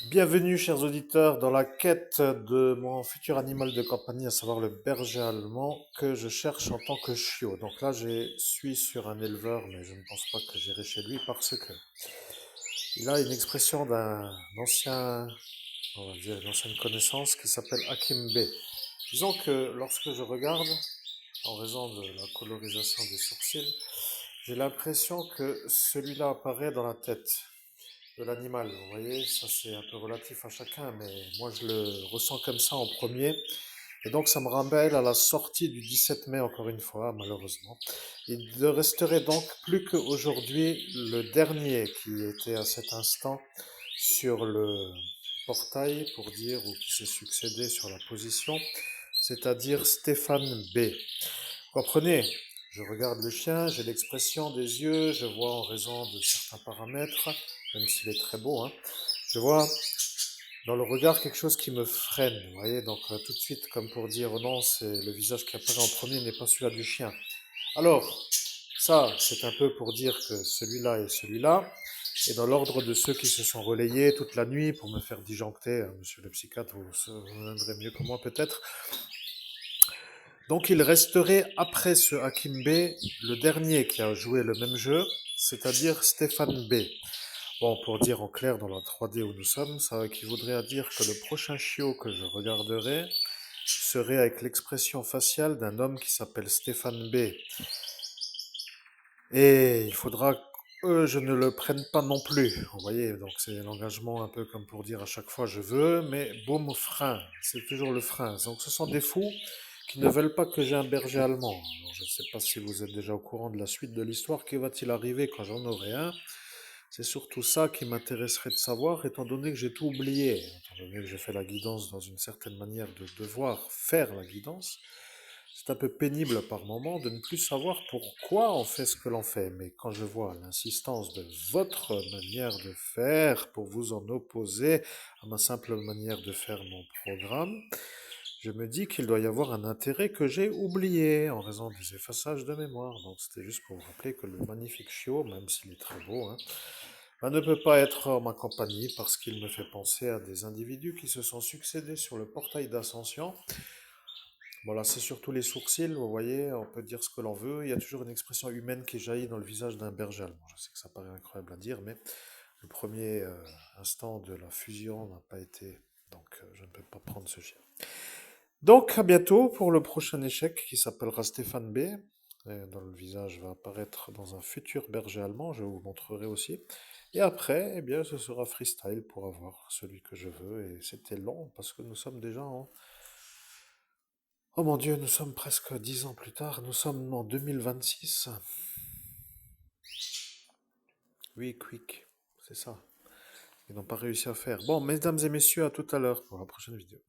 Bienvenue, chers auditeurs, dans la quête de mon futur animal de compagnie, à savoir le berger allemand que je cherche en tant que chiot. Donc là, je suis sur un éleveur, mais je ne pense pas que j'irai chez lui parce que il a une expression d'un ancien, on va dire, une ancienne connaissance qui s'appelle Hakim B. Disons que lorsque je regarde, en raison de la colorisation des sourcils, j'ai l'impression que celui-là apparaît dans la tête de l'animal. Vous voyez, ça c'est un peu relatif à chacun, mais moi je le ressens comme ça en premier. Et donc ça me rappelle à la sortie du 17 mai, encore une fois, malheureusement. Il ne resterait donc plus qu'aujourd'hui le dernier qui était à cet instant sur le portail, pour dire, ou qui s'est succédé sur la position, c'est-à-dire Stéphane B. Vous comprenez? Je regarde le chien, j'ai l'expression des yeux, je vois en raison de certains paramètres, même s'il est très beau, hein, je vois dans le regard quelque chose qui me freine, vous voyez, donc tout de suite, comme pour dire, oh non, c'est le visage qui apparaît en premier n'est pas celui-là du chien. Alors, ça, c'est un peu pour dire que celui-là et celui-là, et dans l'ordre de ceux qui se sont relayés toute la nuit pour me faire disjoncter, hein, monsieur le psychiatre, vous viendrez mieux que moi peut-être. Donc il resterait après ce Hakim B, le dernier qui a joué le même jeu, c'est-à-dire Stéphane B. Bon, pour dire en clair dans la 3D où nous sommes, ça équivaudrait à dire que le prochain chiot que je regarderai serait avec l'expression faciale d'un homme qui s'appelle Stéphane B. Et il faudra que je ne le prenne pas non plus. Vous voyez, donc c'est l'engagement un peu comme pour dire à chaque fois je veux, mais boum, frein. C'est toujours le frein. Donc ce sont des fous qui ne veulent pas que j'ai un berger allemand. Alors, je ne sais pas si vous êtes déjà au courant de la suite de l'histoire. Que va-t-il arriver quand j'en aurai un? C'est surtout ça qui m'intéresserait de savoir, étant donné que j'ai tout oublié, étant donné que j'ai fait la guidance dans une certaine manière de devoir faire la guidance. C'est un peu pénible par moment de ne plus savoir pourquoi on fait ce que l'on fait. Mais quand je vois l'insistance de votre manière de faire pour vous en opposer à ma simple manière de faire mon programme, je me dis qu'il doit y avoir un intérêt que j'ai oublié en raison des effaçages de mémoire. Donc c'était juste pour vous rappeler que le magnifique chiot, même s'il est très beau, hein, ne peut pas être en ma compagnie parce qu'il me fait penser à des individus qui se sont succédés sur le portail d'ascension. Voilà, c'est surtout les sourcils, vous voyez, on peut dire ce que l'on veut. Il y a toujours une expression humaine qui jaillit dans le visage d'un berger allemand. Je sais que ça paraît incroyable à dire, mais le premier instant de la fusion n'a pas été. Donc je ne peux pas prendre ce chien. Donc à bientôt pour le prochain échec qui s'appellera Stéphane B. Dont le visage va apparaître dans un futur berger allemand, je vous montrerai aussi. Et après, eh bien, ce sera freestyle pour avoir celui que je veux. Et c'était long parce que nous sommes déjà en... Oh mon Dieu, nous sommes presque 10 ans plus tard, nous sommes en 2026. Oui, quick, c'est ça. Ils n'ont pas réussi à faire. Bon, mesdames et messieurs, à tout à l'heure pour la prochaine vidéo.